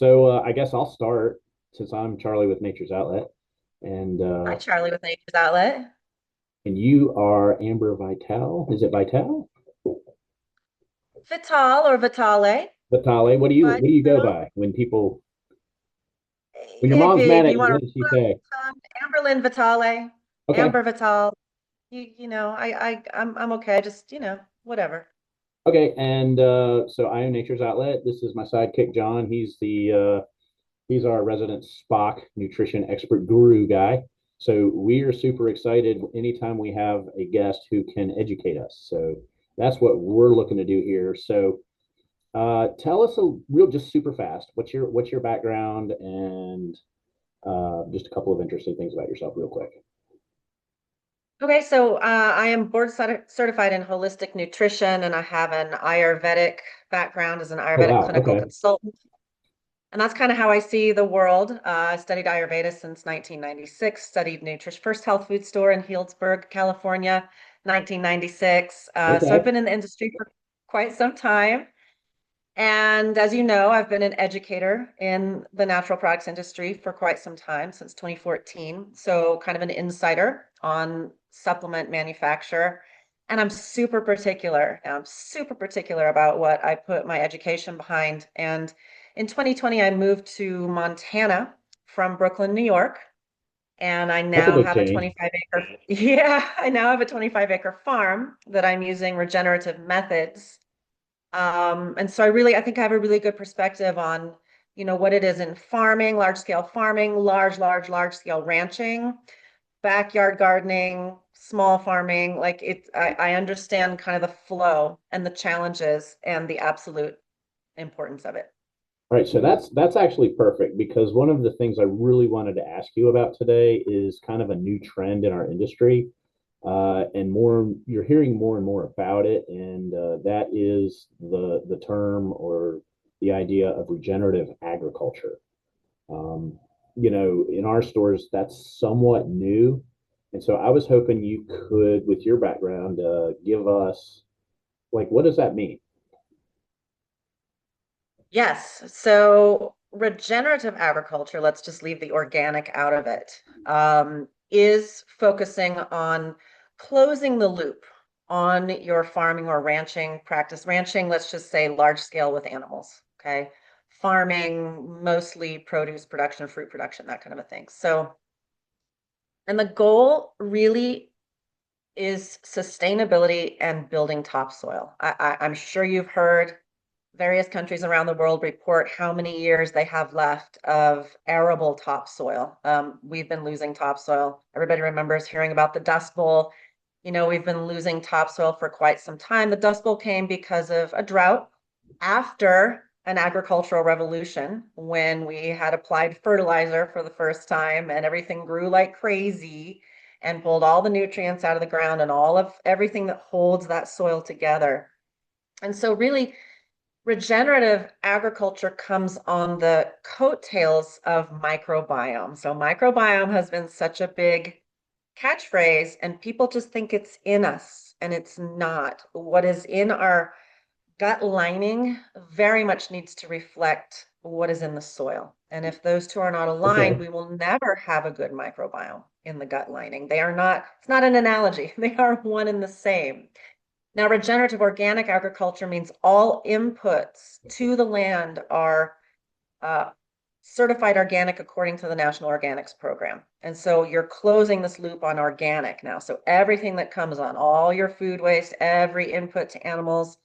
I guess I'll start since I'm Charlie with Nature's Outlet, and Hi, Charlie with Nature's Outlet. you are Amber Vitale. Is it Vitale? Vitale or Vitale, Vitale. but What do you go you know, by when your if mom's you, mad if at you you? want What does she to, say? Amberlyn Vitale, Okay, Amber Vitale, I'm okay. I just, whatever. okay, and so I am Nature's Outlet. This is my sidekick John. He's our resident Spock nutrition expert guru guy. So we are super excited anytime we have a guest who can educate us. So that's what we're looking to do here. So tell us just super fast. What's your background and just a couple of interesting things about yourself, real quick. Okay, so I am certified in holistic nutrition, and I have an Ayurvedic background as an Oh Ayurvedic wow, clinical okay, consultant. And that's kind of how I see the world. I studied Ayurveda since 1996, studied nutrition, first health food store in Healdsburg, California, 1996. So I've okay, been in the industry for quite some time. And as you know, I've been an educator in the natural products industry for quite some time, since 2014. So kind of an insider on supplement manufacture. And I'm super particular. I'm super particular about what I put my education behind. And in 2020, I moved to Montana from Brooklyn, New York. And I that's a now big have a change. 25 acre, yeah, I now have a 25-acre farm that I'm using regenerative methods, and so I think I have a really good perspective on, what it is in farming, large scale farming, large scale ranching, backyard gardening, small farming. I understand kind of the flow and the challenges and the absolute importance of it. All right, so that's actually perfect because one of the things I really wanted to ask you about today is kind of a new trend in our industry, and more you're hearing more and more about it, and that is the term or the idea of regenerative agriculture. Um, in our stores, that's somewhat new, and so I was hoping you could, with your background, give us like what does that mean? Yes. So regenerative agriculture, let's just leave the organic out of it, is focusing on closing the loop on your farming or ranching practice. Ranching, let's just say large scale with animals. Okay. Farming, mostly produce production, fruit production, that kind of a thing. So, and the goal really is sustainability and building topsoil. I'm sure you've heard various countries around the world report how many years they have left of arable topsoil. We've been losing topsoil. Everybody remembers hearing about the Dust Bowl. We've been losing topsoil for quite some time. The Dust Bowl came because of a drought after an agricultural revolution when we had applied fertilizer for the first time and everything grew like crazy and pulled all the nutrients out of the ground and all of everything that holds that soil together. And so, really, regenerative agriculture comes on the coattails of microbiome. So, microbiome has been such a big catchphrase, and people just think it's in us, and it's not. What is in our gut lining very much needs to reflect what is in the soil. And if those two are not aligned, Okay, we will never have a good microbiome in the gut lining. They are not, it's not an analogy, they are one and the same. Now, regenerative organic agriculture means all inputs to the land are uh, certified organic according to the National Organics Program. And so you're closing this loop on organic now. So everything that comes on, all your food waste, every input to animals,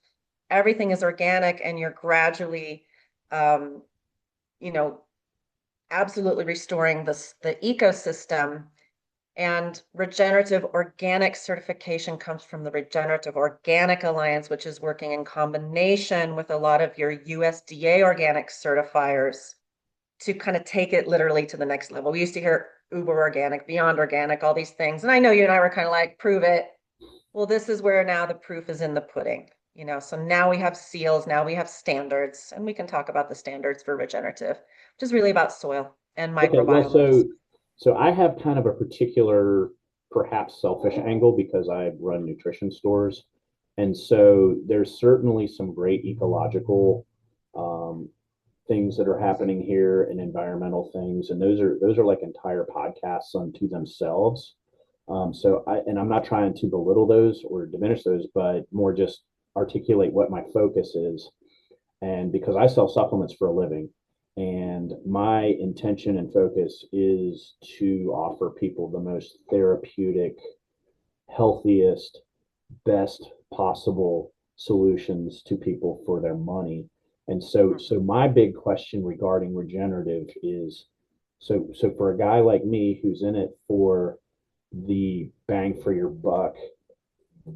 everything is organic, and you're gradually, um, you know, absolutely restoring the ecosystem. And regenerative organic certification comes from the Regenerative Organic Alliance, which is working in combination with a lot of your USDA organic certifiers to kind of take it literally to the next level. We used to hear uber organic, beyond organic, all these things. And I know you and I were kind of like, prove it. Well, this is where now the proof is in the pudding. So now we have seals, now we have standards, and we can talk about the standards for regenerative, which is really about soil and okay, well, microbiome. so I have kind of a particular, perhaps selfish angle because I run nutrition stores. And so there's certainly some great ecological um, things that are happening here and environmental things, and those are like entire podcasts unto themselves. And I'm not trying to belittle those or diminish those, but more just articulate what my focus is. And because I sell supplements for a living, and my intention and focus is to offer people the most therapeutic, healthiest, best possible solutions to people for their money. And so my big question regarding regenerative is, so for a guy like me who's in it for the bang for your buck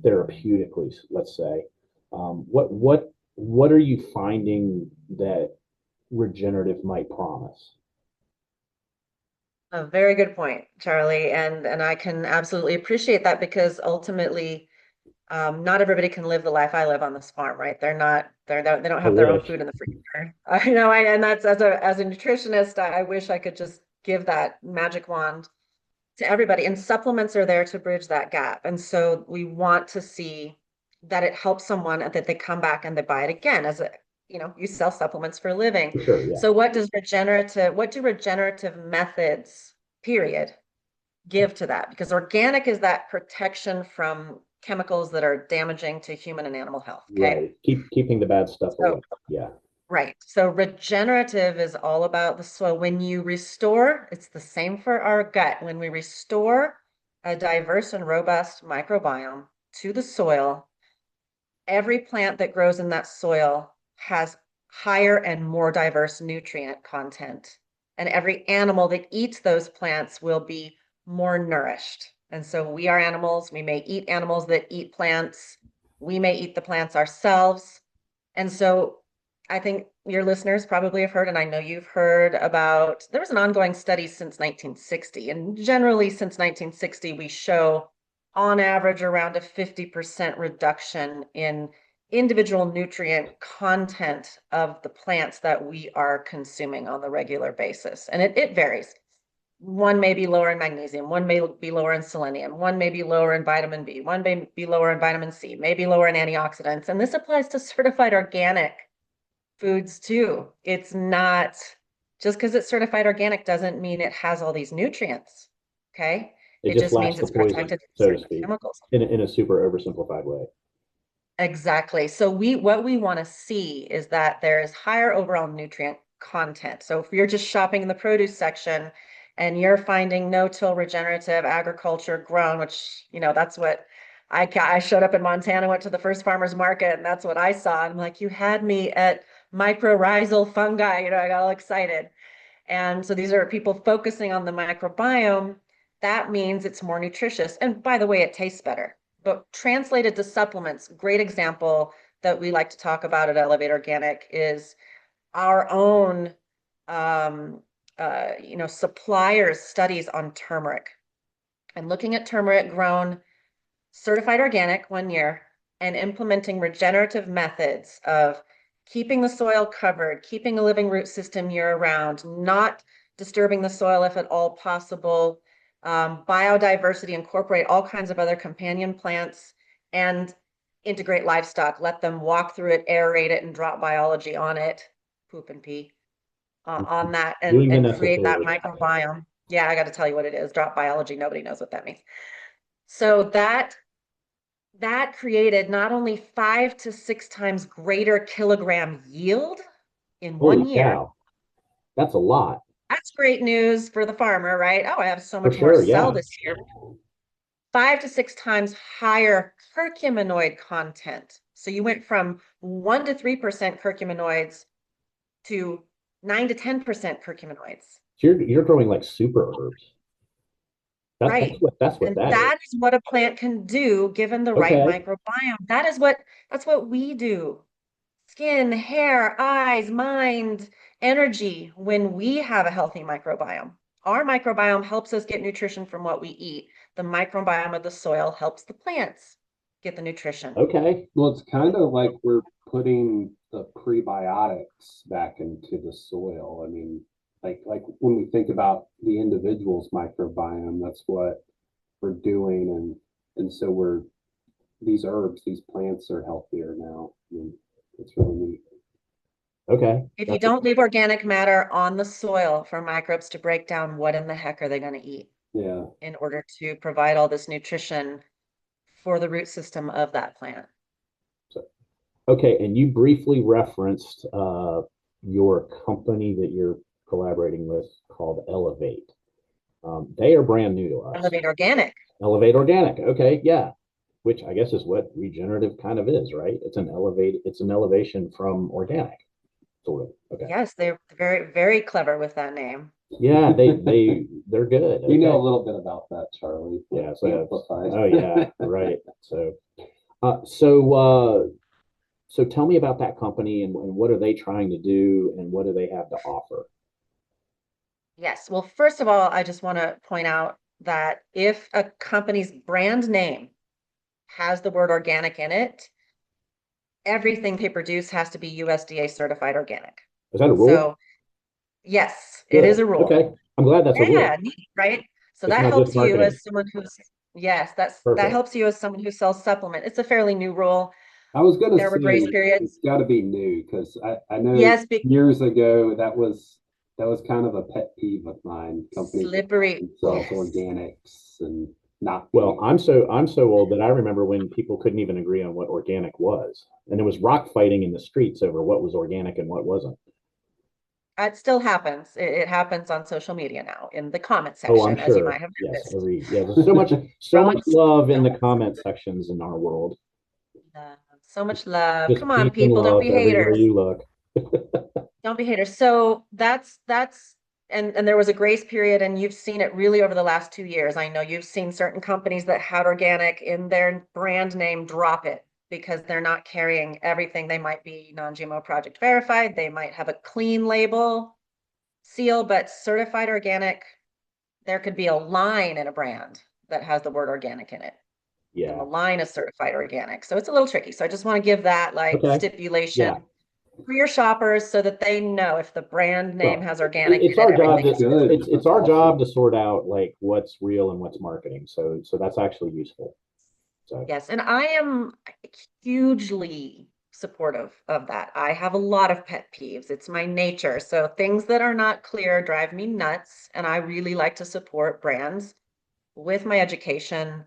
therapeutically, let's say, what are you finding that regenerative might promise? A very good point, Charlie, and I can absolutely appreciate that because ultimately, not everybody can live the life I live on this farm, right? They don't I have their own wish. food in the freezer. And that's as a nutritionist, I wish I could just give that magic wand to everybody. And supplements are there to bridge that gap. And so we want to see that it helps someone and that they come back and they buy it again you sell supplements for a living. For sure, yeah. So what do regenerative methods, period, give to that? Because organic is that protection from chemicals that are damaging to human and animal health. Okay. Right. Keeping the bad stuff So away. Yeah. right. So regenerative is all about the soil. When you restore, it's the same for our gut. When we restore a diverse and robust microbiome to the soil, every plant that grows in that soil has higher and more diverse nutrient content. And every animal that eats those plants will be more nourished. And so we are animals. We may eat animals that eat plants. We may eat the plants ourselves. And so I think your listeners probably have heard, and I know you've heard about, there was an ongoing study since 1960. And generally, since 1960, we show on average around a 50% reduction in individual nutrient content of the plants that we are consuming on the regular basis. And it varies. One may be lower in magnesium, one may be lower in selenium, one may be lower in vitamin B, one may be lower in vitamin C, maybe lower in antioxidants. And this applies to certified organic foods too. It's not just because it's certified organic doesn't mean it has all these nutrients. Okay. It It just just lacks means the it's poison, protected from so to certain speak, chemicals. in a super oversimplified way. Exactly. So what we want to see is that there is higher overall nutrient content. So if you're just shopping in the produce section and you're finding no-till regenerative agriculture grown, which, that's what I showed up in Montana, went to the first farmer's market, and that's what I saw. I'm like, you had me at mycorrhizal fungi, I got all excited. And so these are people focusing on the microbiome. That means it's more nutritious. And by the way, it tastes better. But translated to supplements, great example that we like to talk about at Elevate Organic is our own suppliers studies on turmeric and looking at turmeric grown certified organic 1 year and implementing regenerative methods of keeping the soil covered, keeping a living root system year round, not disturbing the soil if at all possible, biodiversity, incorporate all kinds of other companion plants, and integrate livestock, let them walk through it, aerate it, and drop biology on it, poop and pee on that, Doing the and create that necessary. microbiome. Yeah, I got to tell you what it is. Drop biology. Nobody knows what that means. So that created not only 5 to 6 times greater kilogram yield in Holy 1 year. cow. That's a lot. That's great news for the farmer, right? Oh, I have so For much more to sure, sell yeah. this year. 5 to 6 times higher curcuminoid content. So you went from 1 to 3% curcuminoids to 9 to 10% curcuminoids. So you're growing like super herbs. Right. That's what And that is. that is what a plant can do given the right Okay. microbiome. That's what we do. Skin, hair, eyes, mind, energy when we have a healthy microbiome. Our microbiome helps us get nutrition from what we eat. The microbiome of the soil helps the plants get the nutrition. Okay. Well, it's kind of like we're putting the prebiotics back into the soil. I mean, like when we think about the individual's microbiome, that's what we're doing, and so we're these herbs, these plants are healthier now. I mean, it's really neat. Okay. If you don't leave organic matter on the soil for microbes to break down, what in the heck are they going to eat Yeah. in order to provide all this nutrition for the root system of that plant? Okay, and you briefly referenced your company that you're collaborating with called Elevate. They are brand new to us. Elevate Organic. Elevate Organic. Okay, yeah, which I guess is what regenerative kind of is, right? It's an elevation from organic, sort of. Okay. Yes, they're very, very clever with that name. Yeah, they're good. You know a Okay. little bit about that, Charlie. Yeah, so Amplified. oh yeah, right. So tell me about that company and what are they trying to do and what do they have to offer? Yes. Well, first of all, I just want to point out that if a company's brand name has the word organic in it, everything they produce has to be USDA certified organic. Is that a rule? So, yes, it is Good. a rule. Okay. I'm glad that's a rule. Yeah, neat, right? So It's that not just helps you marketing. as someone who's, yes, that Perfect. helps you as someone who sells supplement. It's a fairly new rule. I was gonna There were grace say it's periods. got to be new because I know Yes, big years ago that was kind of a pet peeve of mine. Companies that call slippery. themselves Yes. organics and not Well, being. I'm so old that I remember when people couldn't even agree on what organic was. And there was rock fighting in the streets over what was organic and what wasn't. It still happens. It happens on social media now in the comment Oh, I'm section, as you sure. might have Yes, noticed. yeah, there's so much Don't, love in the don't, comment sections in our world. so much love. Just Come on, peace and people, don't love be everywhere haters. you look. Don't be haters. So that's and there was a grace period, and you've seen it really over the last 2 years. I know you've seen certain companies that had organic in their brand name drop it because they're not carrying everything. They might be non-GMO project verified, they might have a clean label seal, but certified organic, there could be a line in a brand that has the word organic in it. And the Yeah. line is certified organic. So it's a little tricky. So I just want to give that like Okay. stipulation Yeah. for your shoppers so that they know if the brand name Well, has organic it's in it, our job everything to is Good. it's That's our job awesome. to sort out like what's real and what's marketing. So that's actually useful. So yes. And I am hugely supportive of that. I have a lot of pet peeves. It's my nature. So things that are not clear drive me nuts. And I really like to support brands with my education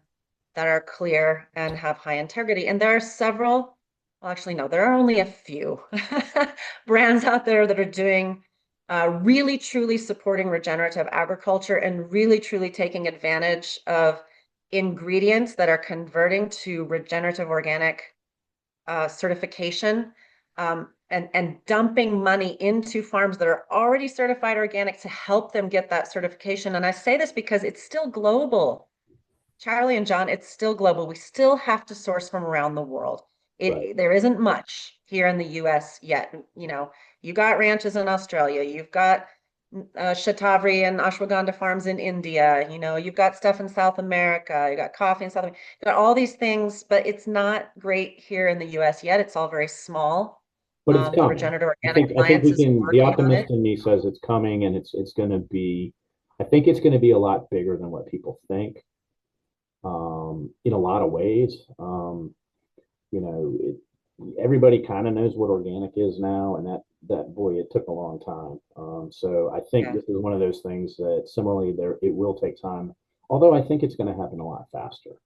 that are clear and have high integrity. And there are several, well, actually, no, there are only a few brands out there that are doing really truly supporting regenerative agriculture and really truly taking advantage of ingredients that are converting to regenerative organic certification, and dumping money into farms that are already certified organic to help them get that certification. And I say this because it's still global. Charlie and John, it's still global. We still have to source from around the world. right. There isn't much here in the US yet. You got ranches in Australia, you've got Shatavari and Ashwagandha farms in India, you've got stuff in South America, you got coffee in South America, you got all these things, but it's not great here in the US yet. It's all very small. But it's The coming. Regenerative I Organic think I think Alliance we is can the working on optimist it. in me says it's coming and it's gonna be I think it's gonna be a lot bigger than what people think. In a lot of ways. You know, everybody kind of knows what organic is now, and that boy, it took a long time. So I think Yeah. this is one of those things that similarly there it will take time, although I think it's going to happen a lot faster.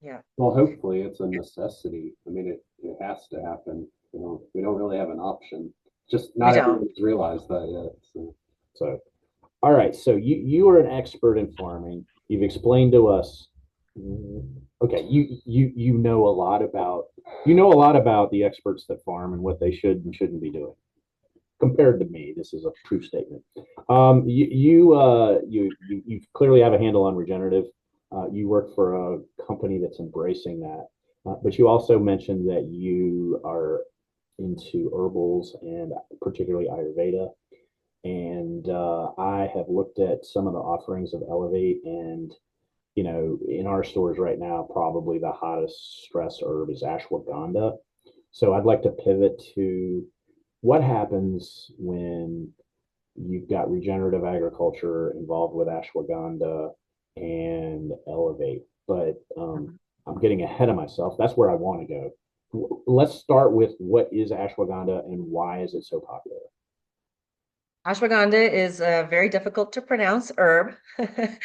Yeah. Well, hopefully it's a necessity. I mean, it has to happen. We don't really have an option. Just We not don't. everyone's realized that yet. So. So, all right. So you are an expert in farming. You've explained to us. Okay, you know a lot about the experts that farm and what they should and shouldn't be doing. Compared to me, this is a true statement. You clearly have a handle on regenerative. You work for a company that's embracing that, but you also mentioned that you are into herbals and particularly Ayurveda. And I have looked at some of the offerings of Elevate, and in our stores right now, probably the hottest stress herb is ashwagandha. So I'd like to pivot to what happens when you've got regenerative agriculture involved with ashwagandha and Elevate. But Mhm. I'm getting ahead of myself. That's where I want to go. let's start with what is ashwagandha and why is it so popular? Ashwagandha is a very difficult to pronounce herb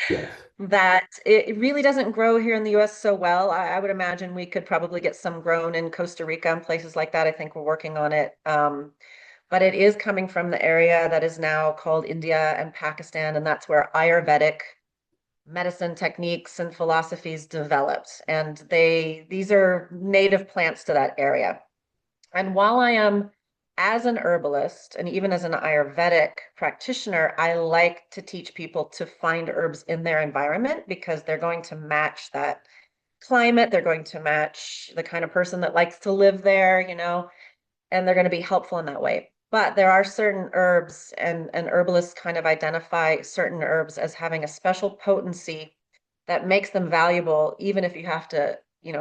Yes. that it really doesn't grow here in the US so well. I would imagine we could probably get some grown in Costa Rica and places like that. I think we're working on it. But it is coming from the area that is now called India and Pakistan, and that's where Ayurvedic medicine techniques and philosophies developed. And these are native plants to that area. And while I am, as an herbalist and even as an Ayurvedic practitioner, I like to teach people to find herbs in their environment because they're going to match that climate. They're going to match the kind of person that likes to live there, and they're going to be helpful in that way. But there are certain herbs, and herbalists kind of identify certain herbs as having a special potency that makes them valuable, even if you have to,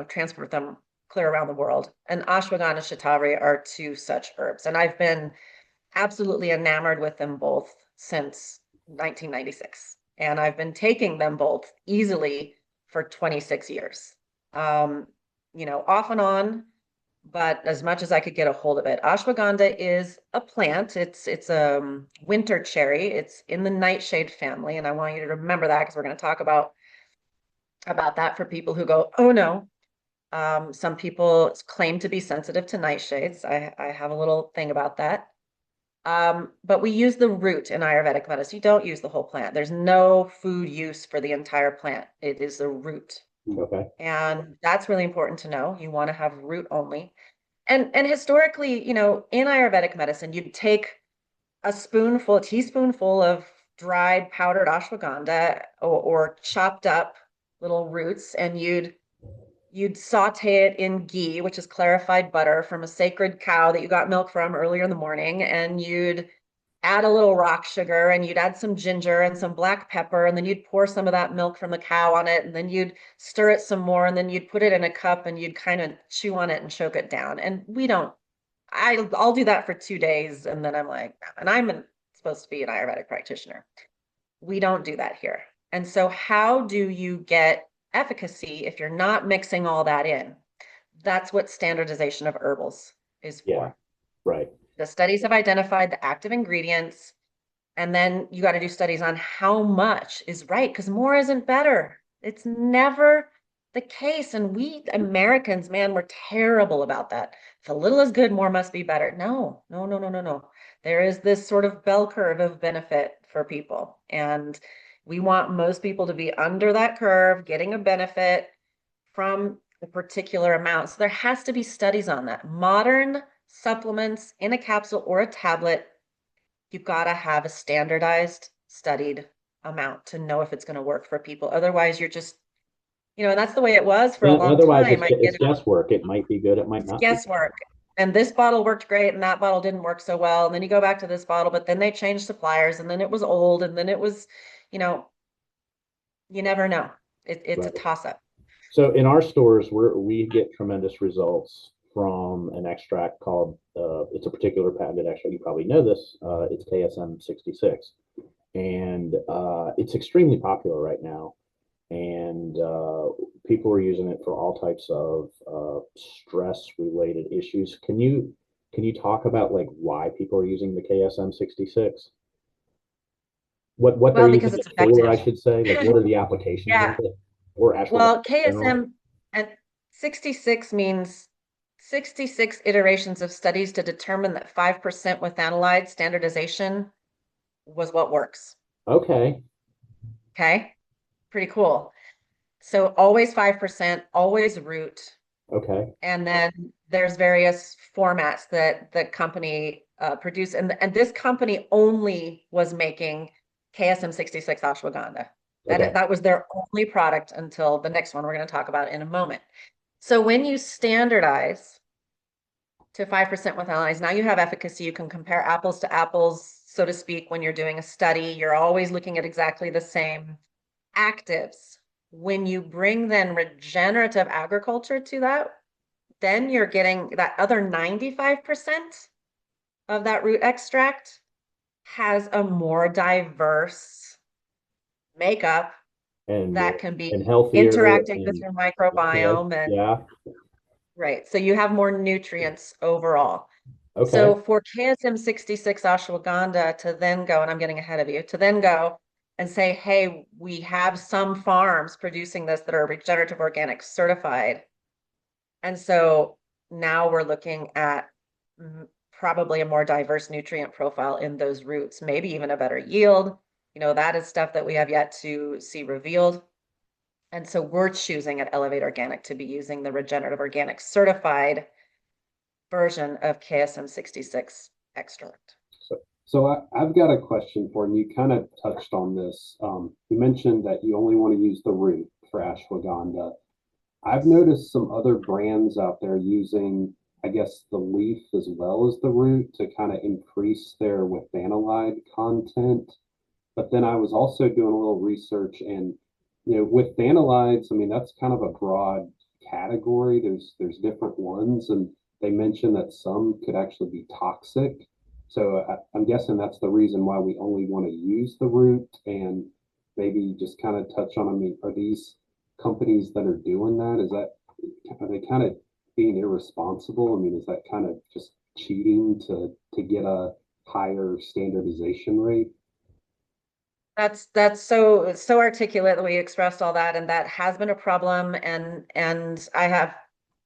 transport them clear around the world. And ashwagandha and shatavari are two such herbs. And I've been absolutely enamored with them both since 1996. And I've been taking them both easily for 26 years. Off and on, but as much as I could get a hold of it. Ashwagandha is a plant. It's a winter cherry. It's in the nightshade family, and I want you to remember that because we're going to talk about that for people who go, oh no. Some people claim to be sensitive to nightshades. I have a little thing about that. But we use the root in Ayurvedic medicine. You don't use the whole plant. There's no food use for the entire plant. It is the root. Okay. And that's really important to know. You want to have root only. And historically, in Ayurvedic medicine, you'd take a teaspoonful of dried powdered ashwagandha or chopped up little roots, and you'd saute it in ghee, which is clarified butter from a sacred cow that you got milk from earlier in the morning, and you'd add a little rock sugar, and you'd add some ginger and some black pepper, and then you'd pour some of that milk from the cow on it, and then you'd stir it some more, and then you'd put it in a cup and you'd kind of chew on it and choke it down. And I'll do that for 2 days, and then I'm like, and I'm supposed to be an Ayurvedic practitioner. We don't do that here. And so how do you get efficacy if you're not mixing all that in? That's what standardization of herbals is for. Yeah. Right. The studies have identified the active ingredients, and then you got to do studies on how much is right, because more isn't better. It's never the case. And we Americans, man, we're terrible about that. If a little is good, more must be better. No, no, no, no, no, no. There is this sort of bell curve of benefit for people. And we want most people to be under that curve, getting a benefit from a particular amount. So there has to be studies on that. Modern supplements in a capsule or a tablet, you've got to have a standardized, studied amount to know if it's going to work for people. Otherwise, you're just, and that's the way it was for a long Otherwise, time. it's guesswork. It might be good. It might not. Guesswork. And this bottle worked great and that bottle didn't work so well. And then you go back to this bottle, but then they changed suppliers, and then it was old, and then it was, you never know. It's a toss up. So in our stores, we get tremendous results from an extract called, it's a particular patented extract. You probably know this. It's KSM-66. And it's extremely popular right now. And people are using it for all types of stress-related issues. Can you talk about like why people are using the KSM-66? What they're using Because it it's effective. for, I should say. Like, what are the applications Yeah. of it? Or Well, KSM and 66 means 66 iterations of studies to determine that 5% withanolide standardization was what works. Okay. Okay. Pretty cool. So always 5%, always root. Okay. And then there's various formats that the company produced. And this company only was making KSM-66 ashwagandha. Okay. That was their only product until the next one we're going to talk about in a moment. So when you standardize to 5% withanolides, now you have efficacy. You can compare apples to apples, so to speak, when you're doing a study. You're always looking at exactly the same actives. When you bring then regenerative agriculture to that, then you're getting that other 95% of that root extract has a more diverse makeup And that can be and healthier interacting and with your microbiome. okay. And Yeah. Right. So you have more nutrients overall. Okay. So for KSM-66 ashwagandha to then go, and I'm getting ahead of you, to then go and say, hey, we have some farms producing this that are regenerative organic certified. And so now we're looking at probably a more diverse nutrient profile in those roots, maybe even a better yield. That is stuff that we have yet to see revealed. And so we're choosing at Elevate Organic to be using the regenerative organic certified version of KSM-66 extract. So I've got a question for you. You kind of touched on this. You mentioned that you only want to use the root for ashwagandha. I've noticed some other brands out there using, I guess, the leaf as well as the root to kind of increase their withanolide content. But then I was also doing a little research, and withanolides, I mean, that's kind of a broad category. There's different ones, and they mentioned that some could actually be toxic. So I'm guessing that's the reason why we only want to use the root, and maybe just kind of touch on, I mean, are these companies that are doing that, are they kind of being irresponsible? I mean, is that kind of just cheating to get a higher standardization rate? That's so articulate the way you expressed all that, and that has been a problem. And I have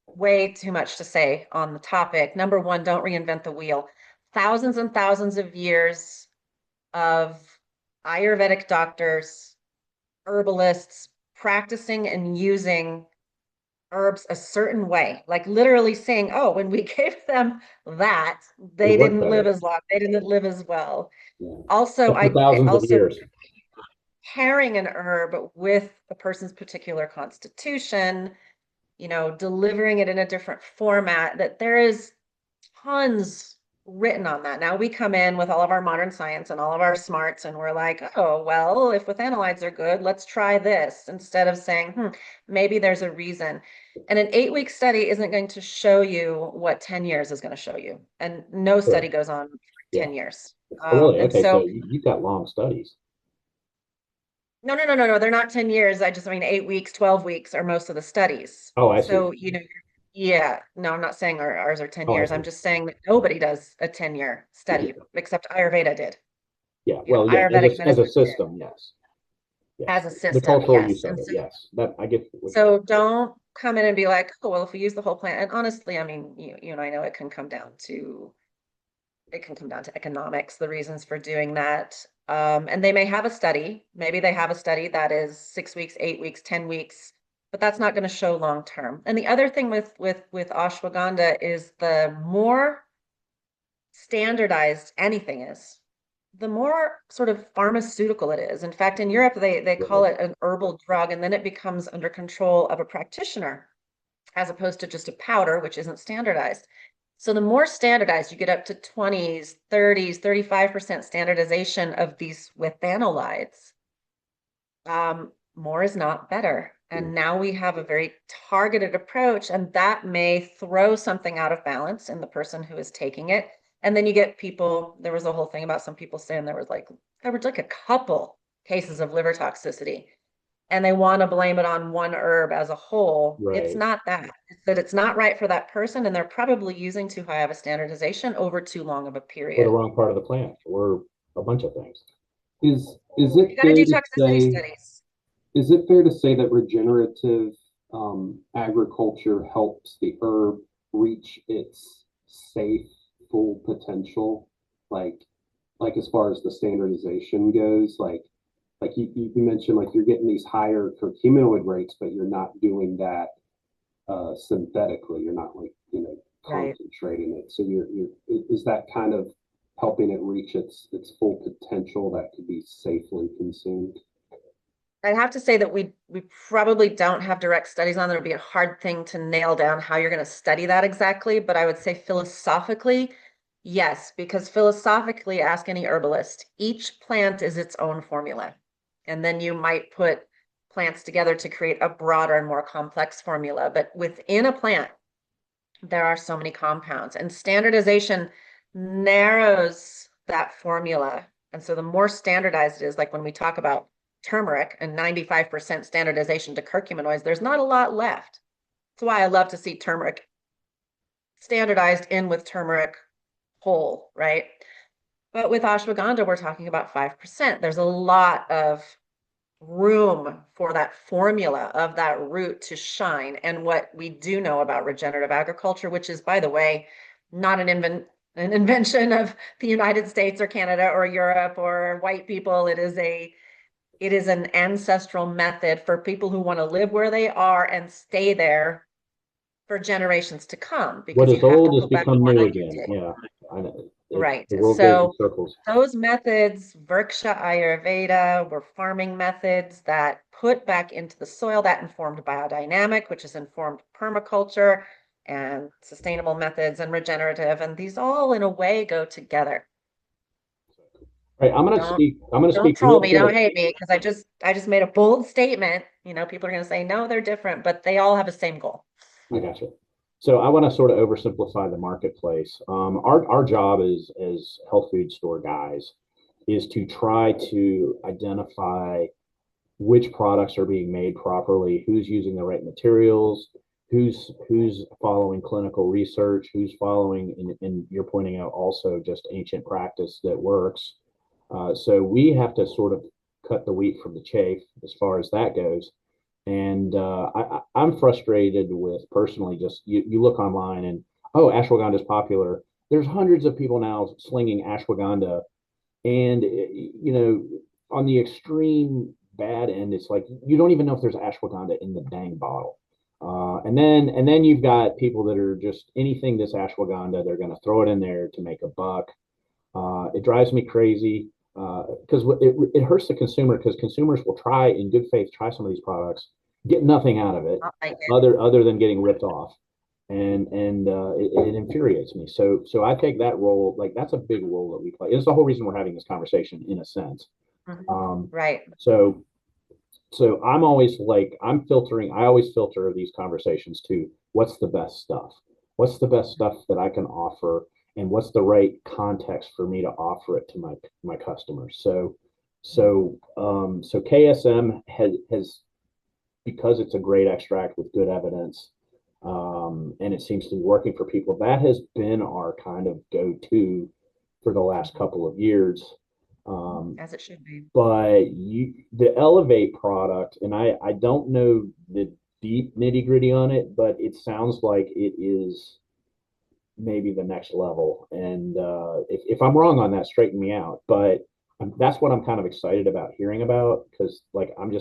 way too much to say on the topic. Number one, don't reinvent the wheel. Thousands and thousands of years of Ayurvedic doctors, herbalists practicing and using herbs a certain way, like literally saying, oh, when we gave them that, It they worked didn't live better. as long, they didn't live as well. Yeah. Also, For I thousands of also years. pairing an herb with a person's particular constitution, delivering it in a different format, that there is tons written on that. Now we come in with all of our modern science and all of our smarts, and we're like, oh, well, if withanolides are good, let's try this, instead of saying, maybe there's a reason. And an 8-week study isn't going to show you what 10 years is going to show you. And no study Correct. goes on for Yeah. 10 years. Oh, really? And Okay. So so you've got long studies. no, they're not 10 years. I mean 8 weeks, 12 weeks are most of the studies. Oh, I see. So, yeah, no, I'm not saying ours are 10 Oh, I years. I'm see. just saying that nobody does a 10-year study Yeah. except Ayurveda did. Yeah. Well, yeah. Ayurvedic As a medicine did system, yes. Yes. as a The system, cultural yes. use of And it. so, Yes. That I get what you're so don't come in and be like, oh, well, if we use the whole plant. And honestly, I mean, you and I know it can come down to economics, the reasons for doing that. And they may have a study. Maybe they have a study that is 6 weeks, 8 weeks, 10 weeks, but that's not going to show long term. And the other thing with ashwagandha is the more standardized anything is, the more sort of pharmaceutical it is. In fact, in Europe, they call right. it an herbal drug, and then it becomes under control of a practitioner as opposed to just a powder, which isn't standardized. So the more standardized, you get up to 20s, 30s, 35% standardization of these withanolides, more is not better. And now we have a very targeted approach, and that may throw something out of balance in the person who is taking it. And then you get people, there was a whole thing about some people saying there were like a couple cases of liver toxicity, and they want to blame it on one herb as a whole. It's Right. not that. It's that it's not right for that person, and they're probably using too high of a standardization over too long of a Or the period. wrong part of the plant, or a bunch of things. Is You it got to do fair to toxicity say studies. is it fair to say that regenerative agriculture helps the herb reach its safe full potential? Like as far as the standardization goes, like you mentioned, like you're getting these higher curcuminoid rates, but you're not doing that synthetically. You're not like Right. concentrating it. So is that kind of helping it reach its full potential that could be safely consumed? I'd have to say that we probably don't have direct studies on that. It would be a hard thing to nail down how you're going to study that exactly. But I would say philosophically, yes, because philosophically, ask any herbalist, each plant is its own formula. And then you might put plants together to create a broader and more complex formula. But within a plant, there are so many compounds, and standardization narrows that formula. And so the more standardized it is, like when we talk about turmeric and 95% standardization to curcuminoids, there's not a lot left. That's why I love to see turmeric standardized in with turmeric whole, right? But with ashwagandha, we're talking about 5%. There's a lot of room for that formula of that root to shine. And what we do know about regenerative agriculture, which is, by the way, not an invention of the United States or Canada or Europe or white people. It is an ancestral method for people who want to live where they are and stay there for generations to come, What because you is have to old has put back become more new than you again. did. Yeah, I know. Right. The world goes in So circles. those methods, Virksha Ayurveda, were farming methods that put back into the soil, that informed biodynamic, which is informed permaculture and sustainable methods and regenerative. And these all in a way go together. Right, I'm going to Don't speak. I'm going to don't speak troll real me, quick. don't hate me, because I just made a bold statement. You know, people are going to say, no, they're different, but they all have the same goal. I got you. So I want to sort of oversimplify the marketplace. Our job as health food store guys is to try to identify which products are being made properly, who's using the right materials, who's following clinical research, who's following, and you're pointing out also just ancient practice that works. So we have to sort of cut the wheat from the chaff as far as that goes. And I'm frustrated with personally just you look online and oh, ashwagandha is popular. There's hundreds of people now slinging ashwagandha, and on the extreme bad end, it's like you don't even know if there's ashwagandha in the dang bottle. And then you've got people that are just anything this ashwagandha, they're going to throw it in there to make a buck. It drives me crazy because it hurts the consumer because consumers will try in good faith try some of these products, get nothing out of it other than getting ripped off, and it infuriates me. So I take that role, like that's a big role that we play. It's the whole reason we're having this conversation in a sense. Right. So I'm always like I'm filtering. I always filter these conversations to what's the best stuff. What's the best stuff that I can offer, and what's the right context for me to offer it to my customers. So KSM has because it's a great extract with good evidence, and it seems to be working for people. That has been our kind of go-to for the last couple of years. As it should be. But the Elevate product, and I don't know the deep nitty gritty on it, but it sounds like it is maybe the next level. And if I'm wrong on that, straighten me out. But that's what I'm kind of excited about hearing about because like I'm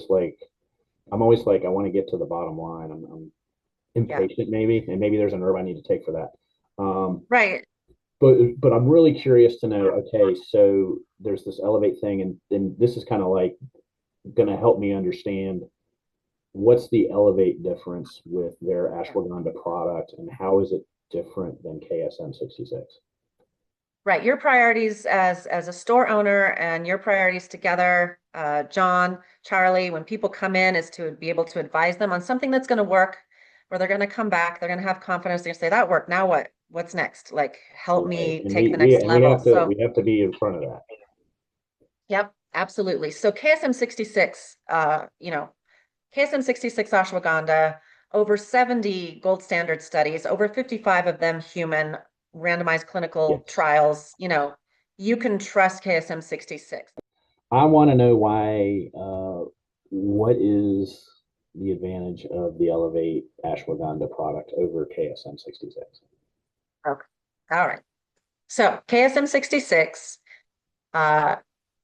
always like I want to get to the bottom line. I'm impatient maybe, and maybe there's an herb I need to take for that. Right. But I'm really curious to know, okay, so there's this Elevate thing, and this is kind of like going to help me understand what's the Elevate difference with their ashwagandha product and how is it different than KSM-66? Right. Your priorities as a store owner and your priorities together, John, Charlie, when people come in is to be able to advise them on something that's going to work, where they're going to come back, they're going to have confidence, they're going to say, that worked, now what? What's next? Like, help me And take the next level. we have to be in front of that. Yep, absolutely. So KSM-66, KSM-66 ashwagandha, over 70 gold standard studies, over 55 of them human randomized clinical Yes. trials. You can trust KSM-66. I want to know why, what is the advantage of the Elevate ashwagandha product over KSM-66? Okay. All right. So KSM-66,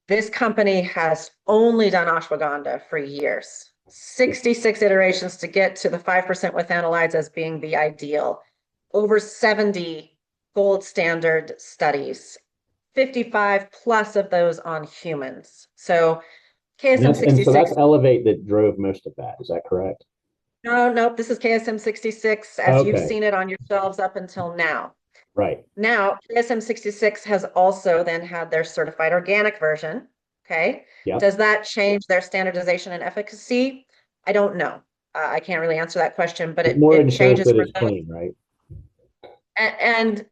this company has only done ashwagandha for years. 66 iterations to get to the 5% with analytes as being the ideal. Over 70 gold standard studies, 55 plus of those on humans. So KSM-66. So that's Elevate that drove most of that. Is that correct? No, this is KSM-66 as you've seen it on your shelves up until now. Right. Now, KSM-66 has also then had their certified organic version. Okay. Yep. Does that change their standardization and efficacy? I don't know. I can't really answer that question, but it changes that for it's those. clean, right? And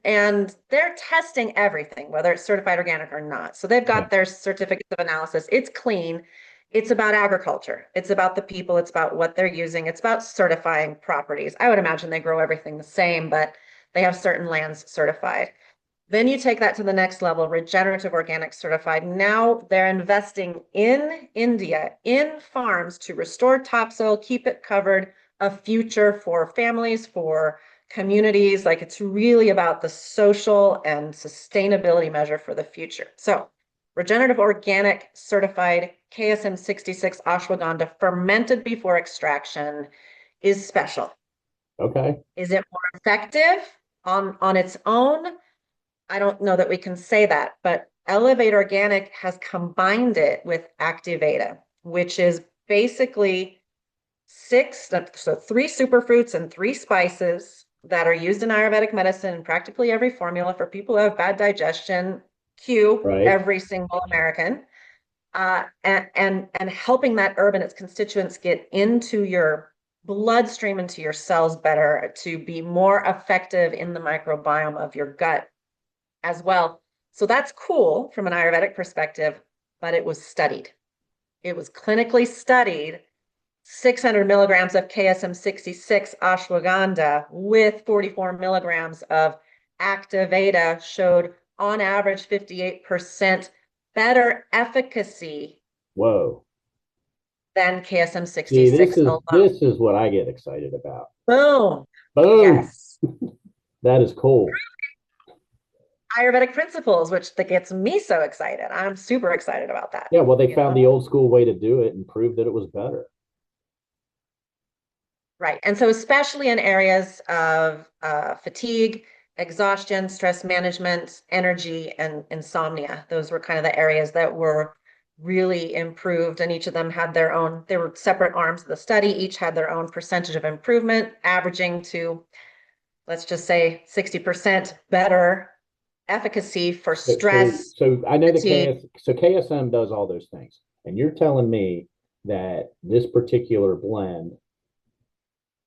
they're testing everything, whether it's certified organic or not. So they've got their certificates of analysis. It's clean. It's about agriculture. It's about the people. It's about what they're using. It's about certifying properties. I would imagine they grow everything the same, but They have certain lands certified. Then you take that to the next level, regenerative organic certified. Now they're investing in India, in farms to restore topsoil, keep it covered, a future for families, for communities. Like it's really about the social and sustainability measure for the future. So regenerative organic certified KSM-66 ashwagandha fermented before extraction is special. Okay. Is it more effective on its own? I don't know that we can say that, but Elevate Organic has combined it with Activata, which is basically three superfruits and three spices that are used in Ayurvedic medicine in practically every formula for people who have bad digestion, cue Right. every single American, and helping that herb and its constituents get into your bloodstream, into your cells better, to be more effective in the microbiome of your gut as well. So that's cool from an Ayurvedic perspective, but it was studied. It was clinically studied. 600 milligrams of KSM-66 ashwagandha with 44 milligrams of Activata showed on average 58% better efficacy Whoa. than See, KSM-66 alone. this is what I get excited about. Boom. Boom. Yes. That is cool. Ayurvedic principles, which that gets me so excited. I'm super excited about that. Yeah, well, they found the old school way to do it and proved that it was better. Right. And so especially in areas of fatigue, exhaustion, stress management, energy, and insomnia, those were kind of the areas that were really improved. And each of them had their own, they were separate arms of the study, each had their own percentage of improvement, averaging to, let's just say, 60% better efficacy for stress. So I know fatigue. KSM does all those things. And you're telling me that this particular blend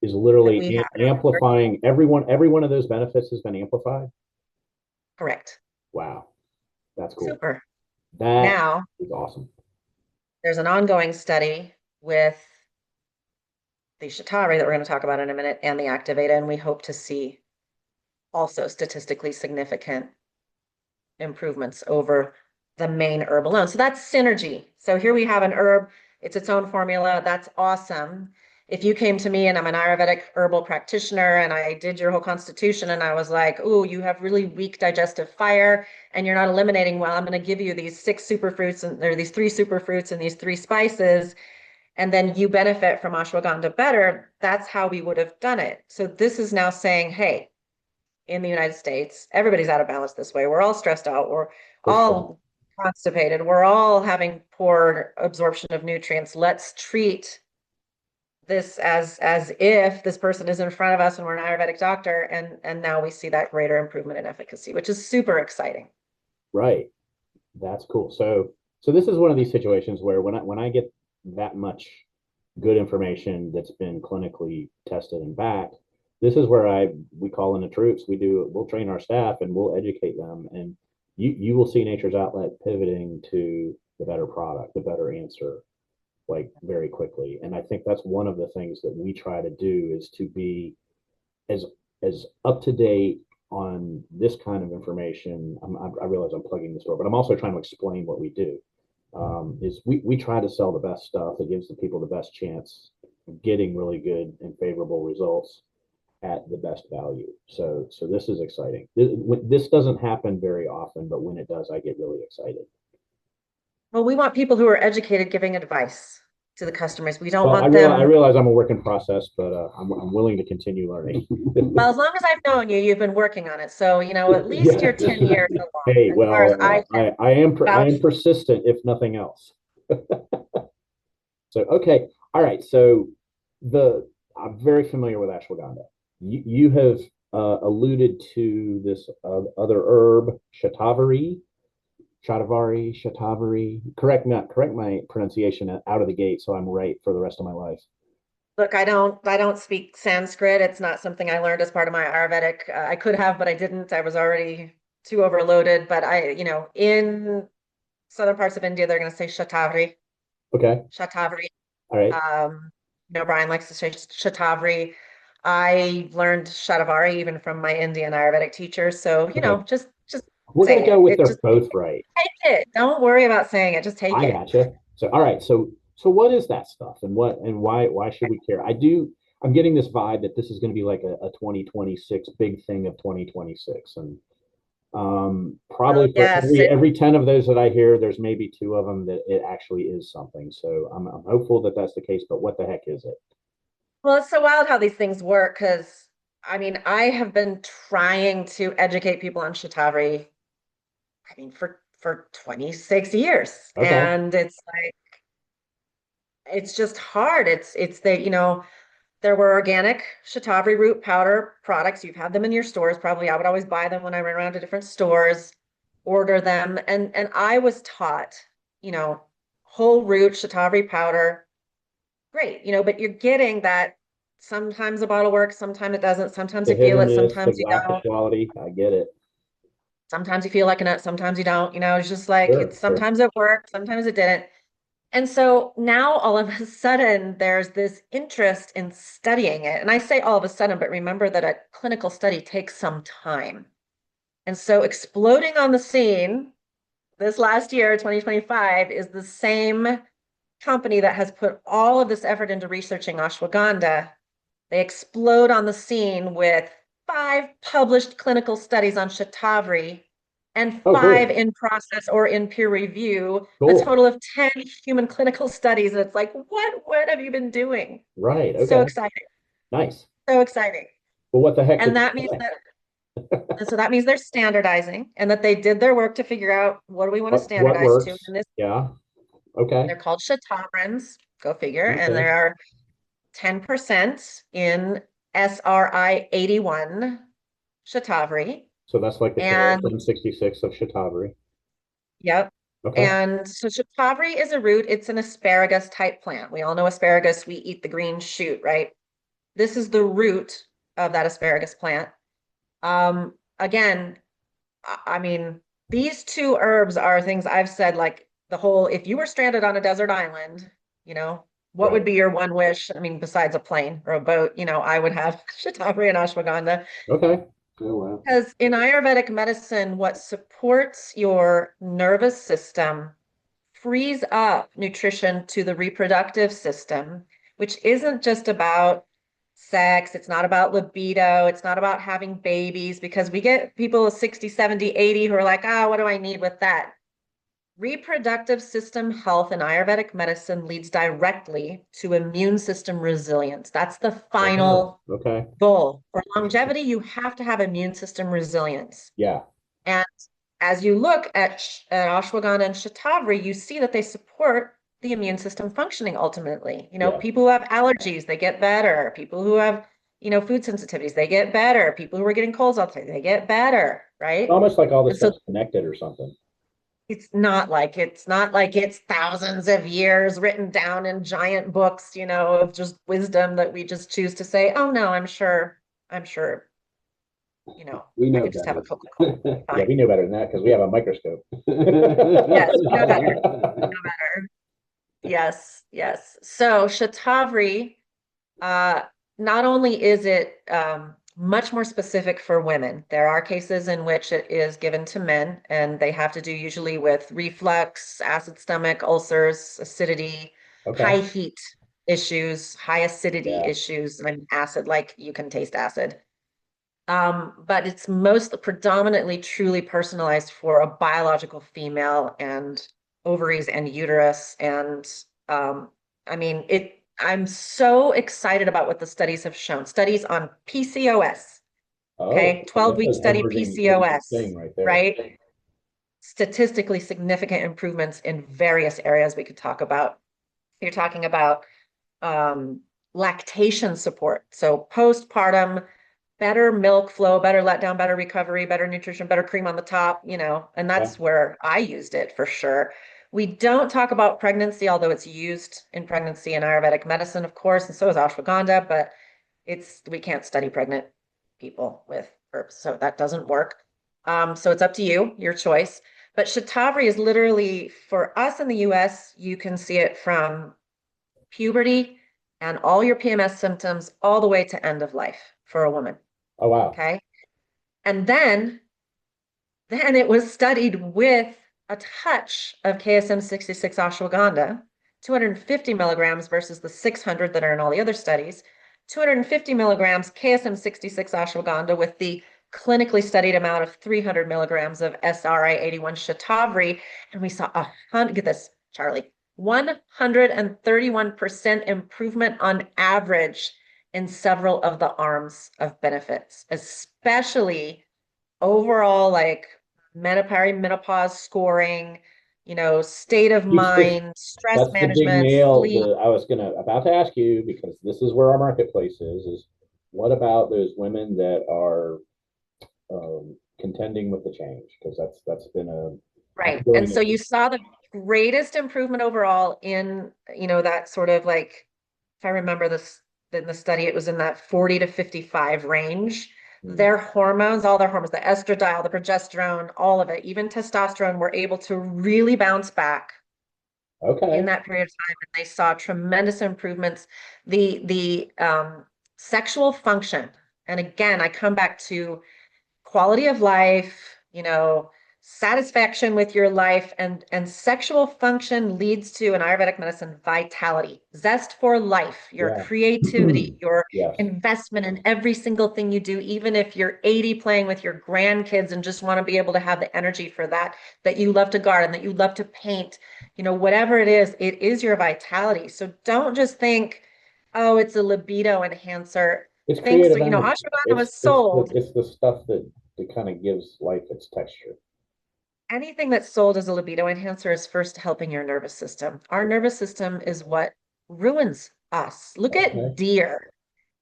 is literally amplifying every one of those benefits has been amplified. Correct. Wow. That's cool. Super. That now is awesome. There's an ongoing study with the Shatavari that we're going to talk about in a minute and the Activata, and we hope to see also statistically significant improvements over the main herb alone. So that's synergy. So here we have an herb, it's its own formula. That's awesome. If you came to me and I'm an Ayurvedic herbal practitioner and I did your whole constitution and I was like, oh, you have really weak digestive fire and you're not eliminating well, I'm going to give you these 6 superfruits and there are these 3 superfruits and these 3 spices, and then you benefit from ashwagandha better. That's how we would have done it. So this is now saying, hey, in the United States, everybody's out of balance this way. We're all stressed out. We're all constipated. We're all having poor absorption of nutrients. Let's treat this as if this person is in front of us and we're an Ayurvedic doctor, and now we see that greater improvement in efficacy, which is super exciting. Right. That's cool. So this is one of these situations where when I get that much good information that's been clinically tested and backed, this is where we call in the troops. We'll train our staff and we'll educate them, and you will see Nature's Outlet pivoting to the better product, the better answer, like very quickly. And I think that's one of the things that we try to do is to be as up to date on this kind of information. I realize I'm plugging the store, but I'm also trying to explain what we do. Is we try to sell the best stuff that gives the people the best chance of getting really good and favorable results at the best value. So this is exciting. This doesn't happen very often, but when it does, I get really excited. Well, we want people who are educated giving advice to the customers. We don't want them. I realize I'm a work in process, but I'm willing to continue learning. Well, as long as I've known you, you've been working on it. So, at least you're 10 years along. Hey, as far as I am persistent, if nothing else. So, okay. All right. So I'm very familiar with ashwagandha. You have alluded to this other herb, Shatavari. Correct my pronunciation out of the gate, so I'm right for the rest of my life. Look, I don't speak Sanskrit. It's not something I learned as part of my Ayurvedic. I could have, but I didn't. I was already too overloaded. But in southern parts of India, they're going to say Shatavari. Okay. Shatavari. All right. Brian likes to say Shatavari. I learned Shatavari even from my Indian Ayurvedic teacher. So, Okay. just We're say gonna go it. with It they're just both right. take it. Don't worry about saying it. Just take I it. gotcha. So all right, so what is that stuff and why should we care? I'm getting this vibe that this is going to be like a 2026 big thing of 2026. And Oh, probably for yes. every 10 of those that I hear, there's maybe two of them that it actually is something. So I'm hopeful that that's the case, but what the heck is it? Well, it's so wild how these things work because I mean, I have been trying to educate people on Shatavari, I mean, for 26 years. Okay. And it's like it's just hard. It's the, there were organic Shatavari root powder products. You've had them in your stores, probably. I would always buy them when I went around to different stores, order them. And I was taught, you know, whole root Shatavari powder, great, but you're getting that sometimes a bottle works, sometimes it doesn't, sometimes The you hit feel or it, miss, the sometimes you lack of don't. quality, I get it. Sometimes you feel like a nut, sometimes you don't. It's just like Sure, it's sure. sometimes it worked, sometimes it didn't. And so now all of a sudden there's this interest in studying it. And I say all of a sudden, but remember that a clinical study takes some time. And so exploding on the scene this last year, 2025, is the same company that has put all of this effort into researching ashwagandha. They explode on the scene with 5 published clinical studies on Shatavari and Oh, 5 cool. in process or in peer review, a Cool. total of 10 human clinical studies. And it's like, what have you been doing? Right. So Okay. exciting. Nice. So exciting. Well, what the heck did And they that means say? that, and so that means they're standardizing and that they did their work to figure out what do we want to What standardize to. works? And this, Yeah. Okay. they're called Shatavrins, go figure. And Okay. there are 10% in SRI 81 Shatavari. So that's like the And KSM-66 of Shatavari. yep. Okay. And so Shatavari is a root. It's an asparagus type plant. We all know asparagus. We eat the green shoot, right? This is the root of that asparagus plant. Again, I mean, these two herbs are things I've said like the whole, if you were stranded on a desert island, what would Right. be your one wish? I mean, besides a plane or a boat, I would have Shatavari and ashwagandha. Okay. Oh, wow. Because in Ayurvedic medicine, what supports your nervous system frees up nutrition to the reproductive system, which isn't just about sex. It's not about libido. It's not about having babies because we get people 60, 70, 80 who are like, what do I need with that? Reproductive system health in Ayurvedic medicine leads directly to immune system resilience. That's the Oh, final okay. goal. For Interesting. longevity, you have to have immune system resilience. Yeah. And as you look at ashwagandha and shatavari, you see that they support the immune system functioning ultimately. Yeah. People who have allergies, they get better. People who have, food sensitivities, they get better. People who are getting colds all the time, they get better, right? Almost like all this And so stuff's connected or something. it's thousands of years written down in giant books, of just wisdom that we just choose to say, oh no, I'm sure, We I know could just have a better. Coca-Cola. Yeah, Fine. we know better than that because we have a microscope. Yes, we know better. We know better. Yes, yes. So Shatavari, uh, not only is it much more specific for women, there are cases in which it is given to men, and they have to do usually with reflux, acid stomach, ulcers, acidity, Okay. high heat issues, high acidity Yeah. issues, and acid, like you can taste acid. But it's most predominantly truly personalized for a biological female and ovaries and uterus. And I mean, I'm so excited about what the studies have shown. Studies on PCOS, Oh, okay, that's 12-week an study emerging thing PCOS, right there. right? Statistically significant improvements in various areas we could talk about. You're talking about lactation support. So postpartum, better milk flow, better letdown, better recovery, better nutrition, better cream on the top, and Yeah. that's where I used it for sure. We don't talk about pregnancy, although it's used in pregnancy and Ayurvedic medicine, of course, and so is ashwagandha, but we can't study pregnant people with herbs, so that doesn't work. So it's up to you, your choice. But Shatavari is literally, for us in the US, you can see it from puberty and all your PMS symptoms all the way to end of life for a woman. Oh, wow. Okay. And then it was studied with a touch of KSM-66 ashwagandha, 250 milligrams versus the 600 that are in all the other studies, 250 milligrams KSM-66 ashwagandha with the clinically studied amount of 300 milligrams of SRI-81 Shatavari. And we saw get this, Charlie, 131% improvement on average in several of the arms of benefits, especially overall, like menopause scoring, state of mind, stress That's the big management, nail sleep. that I was about to ask you, because this is where our marketplace is what about those women that are contending with the change? Because that's been a Right. ongoing And so issue. you saw the greatest improvement overall in, that sort of like, if I remember this in the study, it was in that 40 to 55 range. Their hormones, all their hormones, the estradiol, the progesterone, all of it, even testosterone, were able to really bounce back in Okay. that period of time, and they saw tremendous improvements. The sexual function, and again, I come back to quality of life, satisfaction with your life, and sexual function leads to, in Ayurvedic medicine, vitality, zest for life, your Yeah. creativity, your Yes. investment in every single thing you do, even if you're 80 playing with your grandkids and just want to be able to have the energy for that, that you love to garden, that you love to paint, whatever it is your vitality. So don't just think, oh, it's a libido enhancer. It's Thanks, creative energy. ashwagandha was sold. It's the stuff that kind of gives life its texture. Anything that's sold as a libido enhancer is first helping your nervous system. Our nervous system is what ruins us. Look at Okay. deer.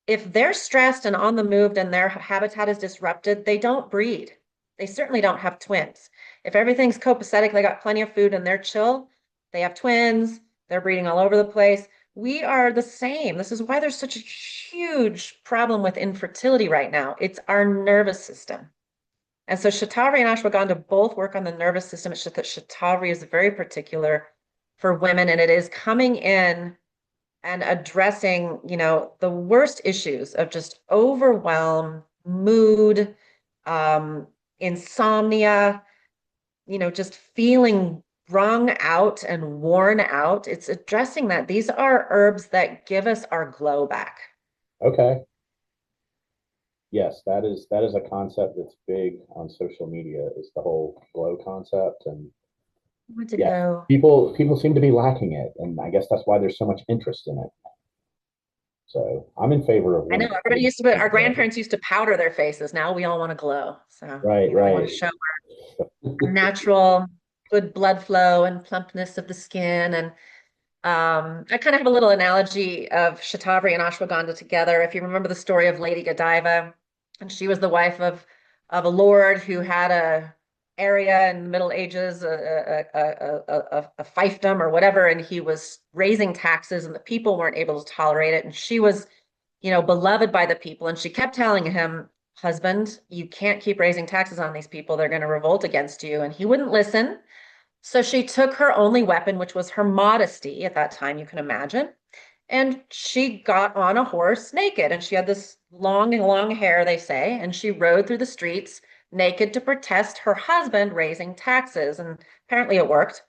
If they're stressed and on the move and their habitat is disrupted, they don't breed. They certainly don't have twins. If everything's copacetic, they got plenty of food and they're chill, they have twins, they're breeding all over the place. We are the same. This is why there's such a huge problem with infertility right now. It's our nervous system. And so Shatavari and ashwagandha both work on the nervous system. It's just that Shatavari is very particular for women, and it is coming in and addressing, the worst issues of just overwhelm, mood, insomnia, just feeling wrung out and worn out. It's addressing that. These are herbs that give us our glow back. Okay. Yes, that is a concept that's big on social media, is the whole glow concept. And I want to yeah, go. people seem to be lacking it, and I guess that's why there's so much interest in it. So I'm in favor of I know women. everybody used to, our grandparents used to powder their faces. Now we all want to glow. So, Right, we want right. to show our natural, good blood flow and plumpness of the skin. And I kind of have a little analogy of Shatavari and ashwagandha together. If you remember the story of Lady Godiva, and she was the wife of a lord who had a area in the Middle Ages, a fiefdom or whatever, and he was raising taxes, and the people weren't able to tolerate it. And she was, beloved by the people, and she kept telling him, "Husband, you can't keep raising taxes on these people. They're going to revolt against you." And he wouldn't listen. So she took her only weapon, which was her modesty at that time, you can imagine. And she got on a horse naked. And she had this long hair, they say. And she rode through the streets naked to protest her husband raising taxes. And apparently it worked.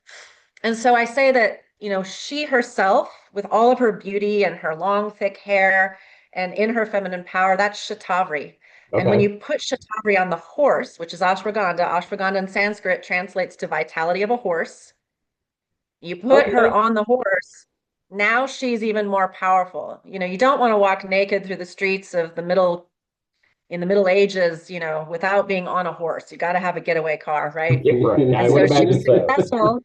And so I say that, she herself, with all of her beauty and her long, thick hair and in her feminine power, that's Shatavari. And when Okay. you put Shatavari on the horse, which is ashwagandha in Sanskrit translates to vitality of a horse. You put her Okay. on the horse. Now she's even more powerful. You don't want to walk naked through the streets of in the Middle Ages, without being on a horse. You got to have a getaway car, right? Yeah, right. I And would so she imagine was so. successful.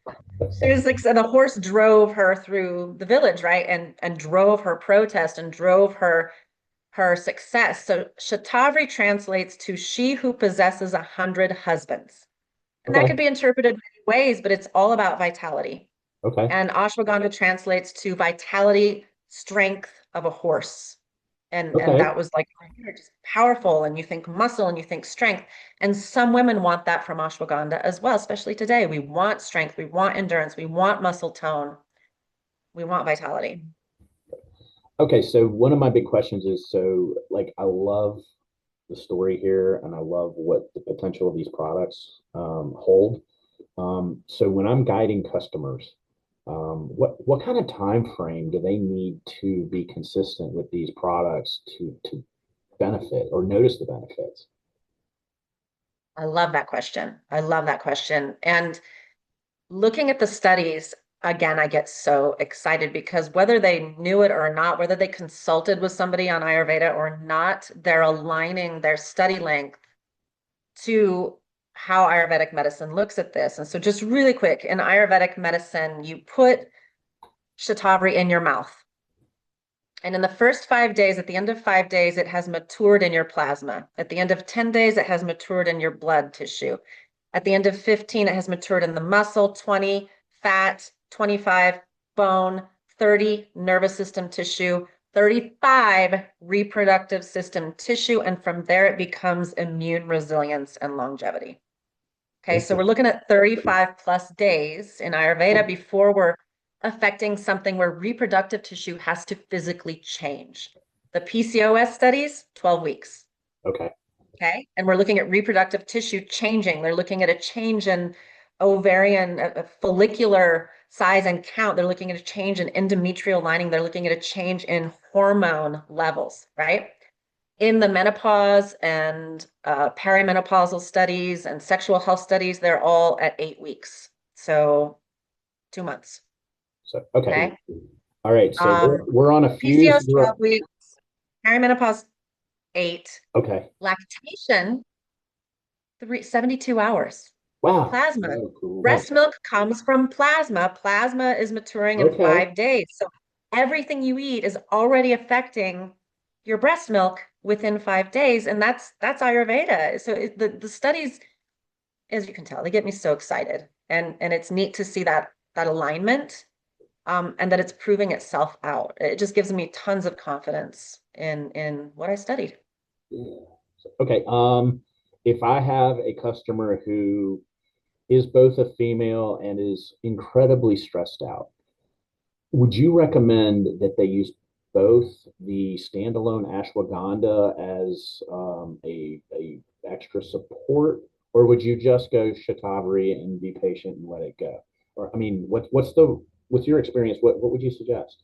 She was like, and the horse drove her through the village, right? And drove her protest and drove her success. So Shatavari translates to she who possesses 100 husbands. And that Okay. could be interpreted many ways, but it's all about vitality. Okay. And ashwagandha translates to vitality, strength of a horse. And Okay. that was like just powerful, and you think muscle and you think strength. And some women want that from ashwagandha as well, especially today. We want strength, we want endurance, we want muscle tone, we want vitality. Okay, so one of my big questions is, so like I love the story here and I love what the potential of these products hold. So when I'm guiding customers, what kind of time frame do they need to be consistent with these products to benefit or notice the benefits? I love that question. I love that question. And looking at the studies, again, I get so excited because whether they knew it or not, whether they consulted with somebody on Ayurveda or not, they're aligning their study length to how Ayurvedic medicine looks at this. And so just really quick, in Ayurvedic medicine, you put Shatavari in your mouth. And in the first 5 days, at the end of 5 days, it has matured in your plasma. At the end of 10 days, it has matured in your blood tissue. At the end of 15, it has matured in the muscle, 20 fat, 25 bone, 30 nervous system tissue, 35 reproductive system tissue. And from there, it becomes immune resilience and longevity. Okay, so we're looking at 35 plus days in Ayurveda before we're affecting something where reproductive tissue has to physically change. The PCOS studies, 12 weeks. Okay. Okay, and we're looking at reproductive tissue changing. They're looking at a change in ovarian, follicular size and count. They're looking at a change in endometrial lining. They're looking at a change in hormone levels, right? In the menopause and perimenopausal studies and sexual health studies, they're all at 8 weeks. So 2 months. So okay. Okay. All right. So Um, we're on a fuse. PCOS 12 weeks, perimenopause 8, Okay. lactation 72 hours. Wow. Plasma. Oh, cool. Breast milk comes from plasma. Plasma is maturing in Okay. 5 days. So everything you eat is already affecting your breast milk within 5 days. And that's Ayurveda. So the studies, as you can tell, they get me so excited. And it's neat to see that alignment, and that it's proving itself out. It just gives me tons of confidence in what I studied. Yeah. Okay. If I have a customer who is both a female and is incredibly stressed out, would you recommend that they use both the standalone ashwagandha as a extra support, or would you just go shatavari and be patient and let it go? Or I mean, what's the with your experience, what would you suggest?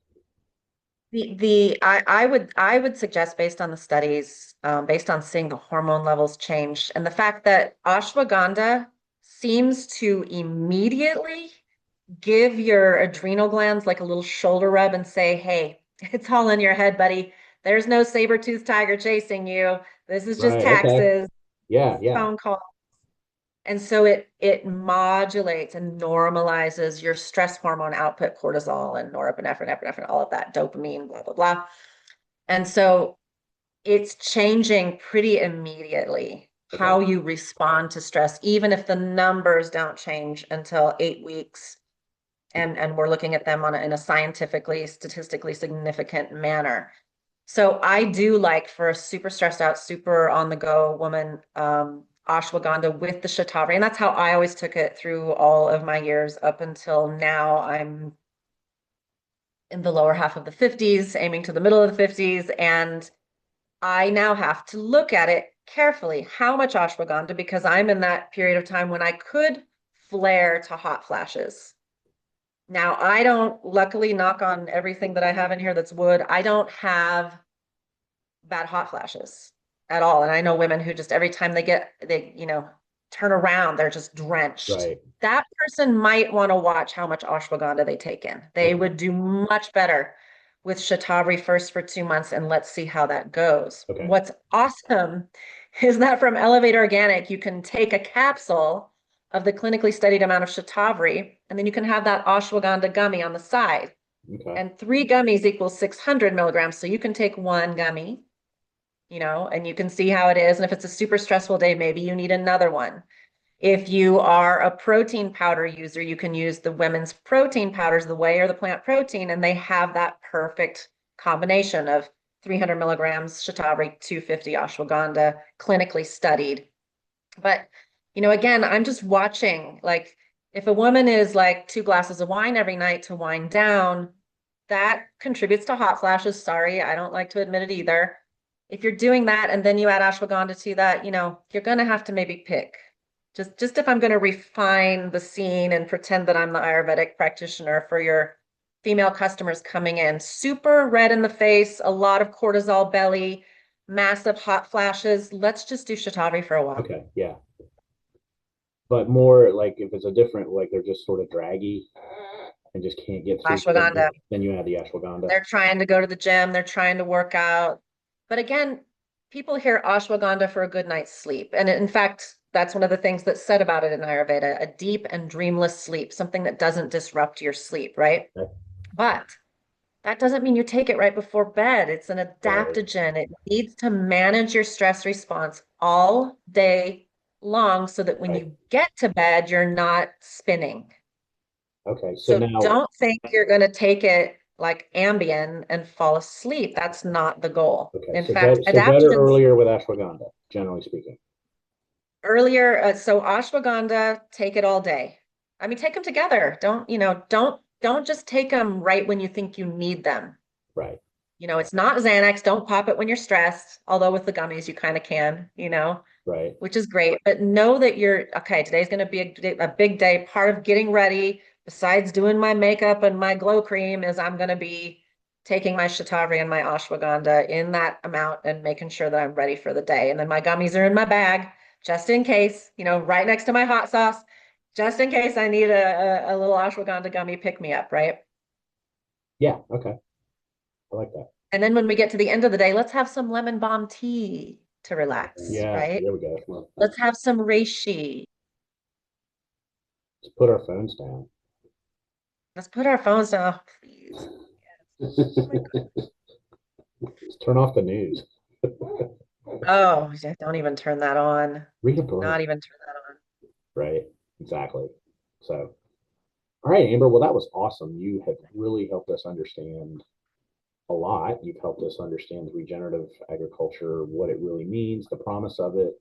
I would suggest, based on the studies, based on seeing the hormone levels change and the fact that ashwagandha seems to immediately give your adrenal glands like a little shoulder rub and say, hey, it's all in your head, buddy. There's no saber-toothed tiger chasing you. This is just Right. Okay. taxes, Yeah. Yeah. phone call. And so it modulates and normalizes your stress hormone output, cortisol and norepinephrine, epinephrine, all of that, dopamine, blah, blah, blah. And so it's changing pretty immediately Okay. how you respond to stress, even if the numbers don't change until 8 weeks. And we're looking at them in a scientifically, statistically significant manner. So I do like, for a super stressed out, super on the go woman, ashwagandha with the shatavari. And that's how I always took it through all of my years up until now. I'm in the lower half of the 50s, aiming to the middle of the 50s. And I now have to look at it carefully. How much ashwagandha? Because I'm in that period of time when I could flare to hot flashes. Now, I don't, luckily, knock on everything that I have in here that's wood, I don't have bad hot flashes at all. And I know women who just every time they turn around, they're just drenched. Right. That person might want to watch how much ashwagandha they take in. They Okay. would do much better with shatavari first for 2 months, and let's see how that goes. Okay. What's awesome is that from Elevate Organic, you can take a capsule of the clinically studied amount of shatavari, and then you can have that ashwagandha gummy on the side. Okay. And 3 gummies equals 600 milligrams. So you can take 1 gummy, and you can see how it is. And if it's a super stressful day, maybe you need another one. If you are a protein powder user, you can use the women's protein powders, the whey or the plant protein, and they have that perfect combination of 300 milligrams shatavari, 250 ashwagandha, clinically studied. But, again, I'm just watching, like, if a woman is like 2 glasses of wine every night to wind down, that contributes to hot flashes. Sorry, I don't like to admit it either. If you're doing that and then you add ashwagandha to that, you're going to have to maybe pick. Just if I'm going to refine the scene and pretend that I'm the Ayurvedic practitioner for your female customers coming in, super red in the face, a lot of cortisol belly, massive hot flashes. Let's just do Shatavari for a while. Okay, yeah. But more like if it's a different, like they're just sort of draggy and just can't get through, Ashwagandha. then you add the ashwagandha. They're trying to go to the gym, they're trying to work out. But again, people hear ashwagandha for a good night's sleep. And in fact, that's one of the things that's said about it in Ayurveda, a deep and dreamless sleep, something that doesn't disrupt your sleep, right? Okay. But that doesn't mean you take it right before bed. It's an Right. adaptogen. It needs to manage your stress response all day long so that when Right. you get to bed, you're not spinning. Okay, so So now, don't think you're going to take it like Ambien and fall asleep. That's not the goal. okay, In so fact, better adaptogens earlier with ashwagandha, generally speaking. earlier, so ashwagandha, take it all day. I mean, take them together. Don't just take them right when you think you need them. Right. It's not Xanax. Don't pop it when you're stressed. Although with the gummies, you kind of can, Right. which is great. But know that okay, today's going to be a big day. Part of getting ready, besides doing my makeup and my glow cream, is I'm going to be taking my Shatavari and my ashwagandha in that amount and making sure that I'm ready for the day. And then my gummies are in my bag just in case, right next to my hot sauce, just in case I need a little ashwagandha gummy pick me up, right? Yeah. Okay. I like that. And then when we get to the end of the day, let's have some lemon balm tea to relax, Yeah. right? There we go. Let's have some reishi. Let's put our phones down. Let's put our phones down, please. Let's turn off the news. Oh, don't even turn that on. Read a book. Not even turn that on. Right. Exactly. So, all right, Amber. Well, that was awesome. You have really helped us understand a lot. You've helped us understand regenerative agriculture, what it really means, the promise of it.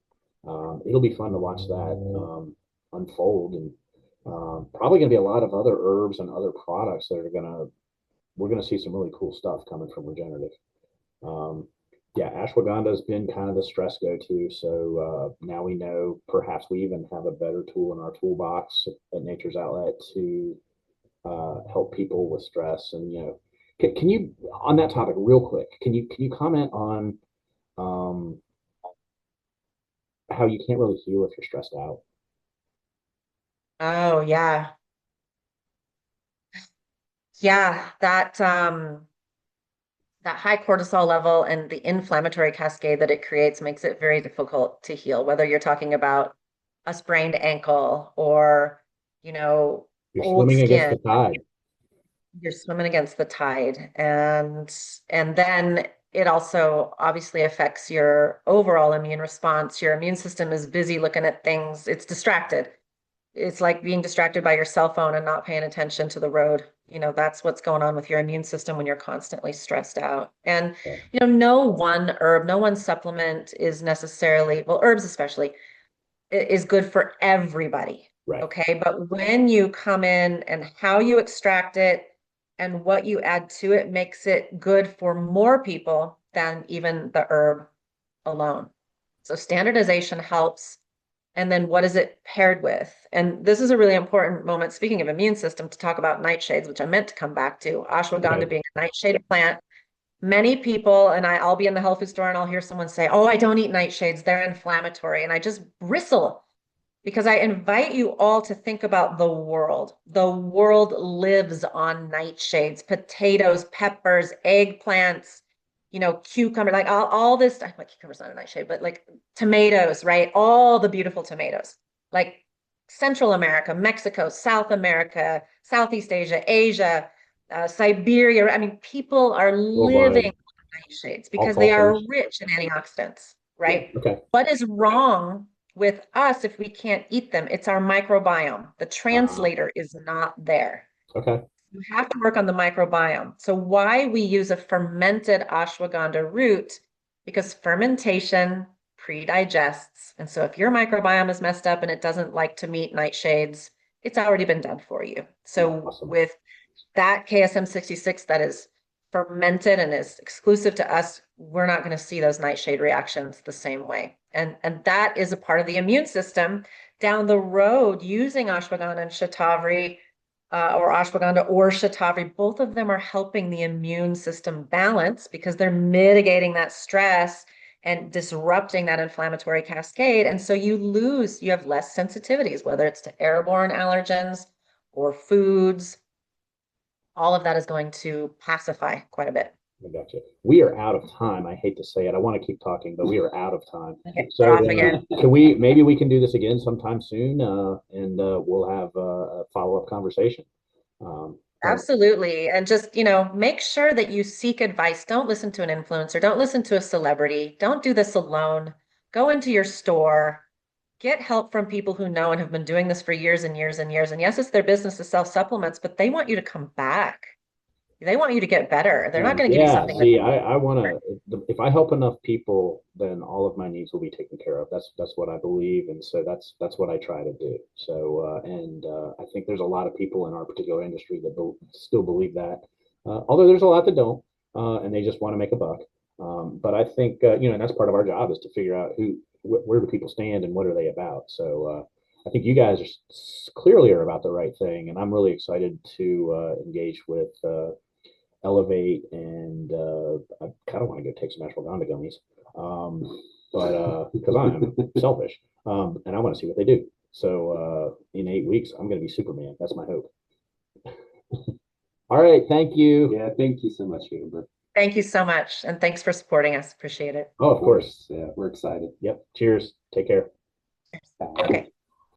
It'll be fun to watch that unfold, and probably going to be a lot of other herbs and other products that we're going to see some really cool stuff coming from regenerative. Yeah, ashwagandha has been kind of the stress go-to. So now we know perhaps we even have a better tool in our toolbox at Nature's Outlet to help people with stress. And can you, on that topic, real quick, can you comment on how you can't really heal if you're stressed out? Oh, yeah. Yeah, that high cortisol level and the inflammatory cascade that it creates makes it very difficult to heal, whether you're talking about a sprained ankle or, You're old swimming against skin. the tide. You're swimming against the tide. And then it also obviously affects your overall immune response. Your immune system is busy looking at things. It's distracted. It's like being distracted by your cell phone and not paying attention to the road. That's what's going on with your immune system when you're constantly stressed out. And, Okay. no one herb, no one supplement is necessarily, well, herbs especially, is good for everybody. Right. Okay. But when you come in and how you extract it and what you add to it makes it good for more people than even the herb alone. So standardization helps. And then what is it paired with? And this is a really important moment, speaking of immune system, to talk about nightshades, which I meant to come back to. Ashwagandha Okay. being a nightshade plant. Many people, and I'll be in the health food store and I'll hear someone say, "Oh, I don't eat nightshades. They're inflammatory." And I just bristle because I invite you all to think about the world. The world lives on nightshades, potatoes, peppers, eggplants, cucumber, like all this. Like cucumber's not a nightshade, but like tomatoes, right? All the beautiful tomatoes, like Central America, Mexico, South America, Southeast Asia, Asia, Siberia. I mean, people are living Worldwide. on nightshades All because they are cultures. rich in antioxidants, Yeah. right? Okay. What is wrong with us if we can't eat them? It's our microbiome. The translator is not there. Okay. You have to work on the microbiome. So why we use a fermented ashwagandha root, because fermentation pre-digests. And so if your microbiome is messed up and it doesn't like to meet nightshades, it's already been done for you. So Awesome. with that KSM-66 that is fermented and is exclusive to us, we're not going to see those nightshade reactions the same way. And that is a part of the immune system. Down the road, using ashwagandha and shatavari, or ashwagandha or shatavari, both of them are helping the immune system balance because they're mitigating that stress and disrupting that inflammatory cascade. And so you have less sensitivities, whether it's to airborne allergens or foods. All of that is going to pacify quite a bit. I gotcha. We are out of time. I hate to say it. I want to keep talking, but we are out of time. Okay, So we're off again. maybe we can do this again sometime soon, and we'll have a follow-up conversation. Absolutely. And just, make sure that you seek advice. Don't listen to an influencer. Don't listen to a celebrity. Don't do this alone. Go into your store, get help from people who know and have been doing this for years and years and years. And yes, it's their business to sell supplements, but they want you to come back. They want you to get better. They're not going to give you something. See, I want to, if I help enough people, then all of my needs will be taken care of. That's what I believe. And so that's what I try to do. So, I think there's a lot of people in our particular industry that still believe that, although there's a lot that don't, and they just want to make a buck. But I think, and that's part of our job is to figure out where do people stand and what are they about. So, I think you guys clearly are about the right thing, and I'm really excited to engage with Elevate, and I kind of want to go take some ashwagandha gummies, but because I'm selfish, and I want to see what they do. So in 8 weeks, I'm going to be Superman. That's my hope. All right, thank you. Yeah, thank you so much, Amber. Thank you so much, and thanks for supporting us. Appreciate it. Oh, of course. Yeah, we're excited. Yep. Cheers. Take care. Okay.